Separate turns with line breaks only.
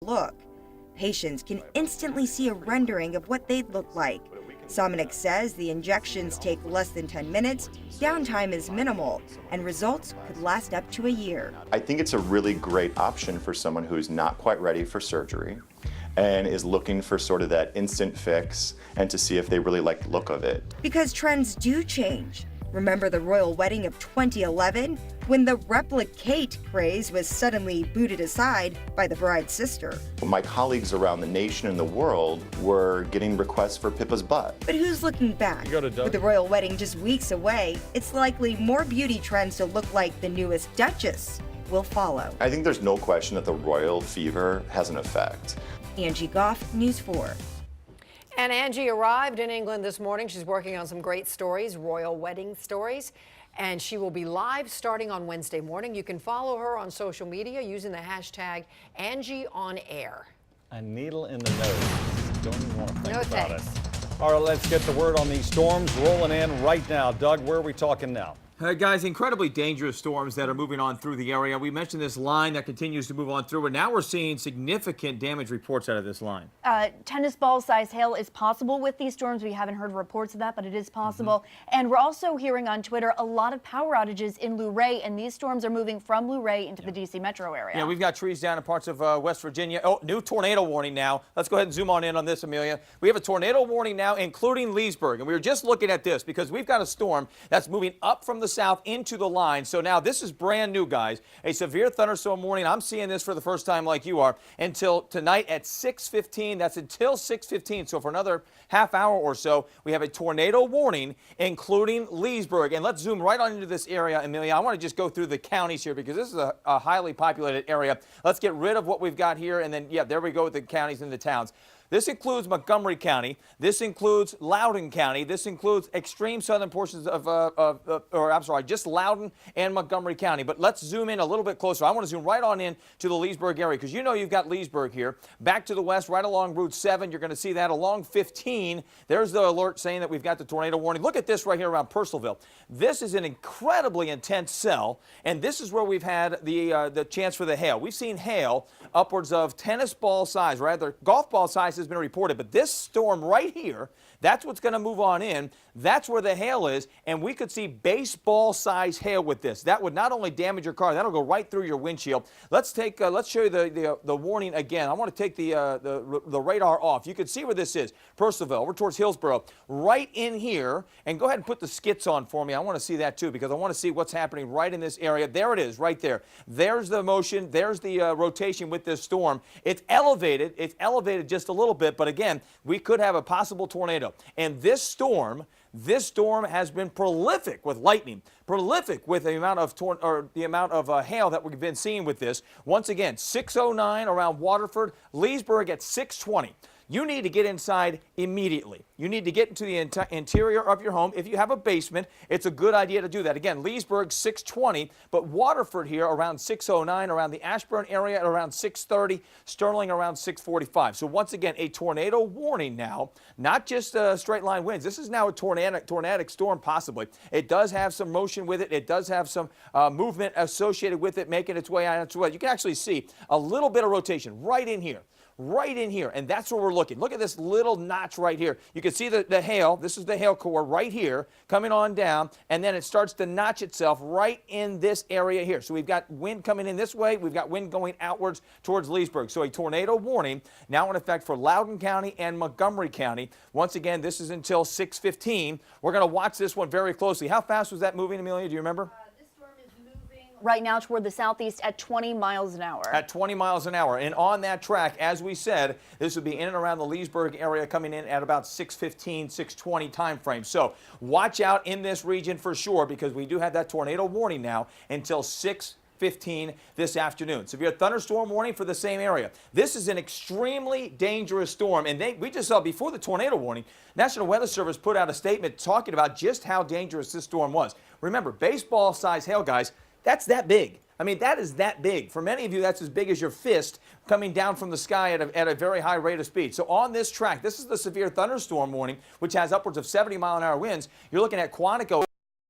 look. Patients can instantly see a rendering of what they'd look like. Sominex says the injections take less than 10 minutes, downtime is minimal, and results could last up to a year.
I think it's a really great option for someone who's not quite ready for surgery and is looking for sort of that instant fix and to see if they really like the look of it.
Because trends do change. Remember the royal wedding of 2011, when the replicate craze was suddenly booted aside by the bride's sister?
My colleagues around the nation and the world were getting requests for Pippa's butt.
But who's looking back? With the royal wedding just weeks away, it's likely more beauty trends to look like the newest Duchess will follow.
I think there's no question that the royal fever has an effect.
Angie Goff, News 4.
And Angie arrived in England this morning. She's working on some great stories, royal wedding stories, and she will be live starting on Wednesday morning. You can follow her on social media using the hashtag #AngieOnAir.
A needle in the nose. Don't even want to think
No
about
thanks.
it. All right, let's get the word on these storms rolling in right now. Doug, where are we talking now?
Guys, incredibly dangerous storms that are moving on through the area. We mentioned this line that continues to move on through, and now we're seeing significant damage reports out of this line.
Tennis ball size hail is possible with these storms. We haven't heard reports of that, but it is possible. And we're also hearing on Twitter a lot of power outages in Luray, and these storms are moving from Luray into the D.C. metro area.
Yeah, we've got trees down in parts of West Virginia. Oh, new tornado warning now. Let's go ahead and zoom on this, Amelia. We have a tornado warning now, including Leesburg. And we were just looking at this because we've got a storm that's moving up from the south into the line. So now this is brand new, guys. A severe thunderstorm warning. I'm seeing this for the first time like you are until tonight at 6:15. That's until 6:15. So for another half hour or so, we have a tornado warning, including Leesburg. And let's zoom right on into this area, Amelia. I want to just go through the counties here because this is a highly populated area. Let's get rid of what we've got here. And then, yeah, there we go with the counties and the towns. This includes Montgomery County. This includes Loudoun County. This includes extreme southern portions just Loudoun and Montgomery County. But let's zoom in a little bit closer. I want to zoom right on in to the Leesburg area because you know you've got Leesburg here. Back to the west, right along Route 7. You're going to see that along 15. There's the alert saying that we've got the tornado warning. Look at this right here around Purcellville. This is an incredibly intense cell, and this is where we've had the chance for the hail. We've seen hail upwards of tennis ball size, rather golf ball size has been reported, but this storm right here, that's what's going to move on in. That's where the hail is, and we could see baseball size hail with this. That would not only damage your car, that'll go right through your windshield. Let's show you the warning again. I want to take the radar off. You can see where this is. Purcellville, over towards Hillsborough, right in here. And go ahead and put the skits on for me. I want to see that too because I want to see what's happening right in this area. There it is, right there. There's the motion. There's the rotation with this storm. It's elevated. It's elevated just a little bit, but again, we could have a possible tornado. And this storm has been prolific with lightning, prolific with the amount of hail that we've been seeing with this. Once again, 6:09 around Waterford, Leesburg at 6:20. You need to get inside immediately. You need to get into the interior of your home. If you have a basement, it's a good idea to do that. Again, Leesburg 6:20, but Waterford here around 6:09, around the Ashburn area at around 6:30, Sterling around 6:45. So once again, a tornado warning now, not just straight line winds. This is now a tornadic storm possibly. It does have some motion with it. It does have some movement associated with it, making its way on its way. You can actually see a little bit of rotation right in here. Right in here, and that's where we're looking. Look at this little notch right here. You can see the hail. This is the hail core right here coming on down, and then it starts to notch itself right in this area here. So we've got wind coming in this way. We've got wind going outwards towards Leesburg. So a tornado warning now in effect for Loudoun County and Montgomery County. Once again, this is until 6:15. We're going to watch this one very closely. How fast was that moving, Amelia? Do you remember?
Right now toward the southeast at 20 miles an hour.
At 20 miles an hour. And on that track, as we said, this would be in and around the Leesburg area coming in at about 6:15, 6:20 time frame. So watch out in this region for sure because we do have that tornado warning now until 6:15 this afternoon. Severe thunderstorm warning for the same area. This is an extremely dangerous storm, and we just saw before the tornado warning, National Weather Service put out a statement talking about just how dangerous this storm was. Remember, baseball size hail, guys, that's that big. I mean, that is that big. For many of you, that's as big as your fist coming down from the sky at a very high rate of speed. So on this track, this is the severe thunderstorm warning, which has upwards of 70-mile-an-hour winds. You're looking at Quantico.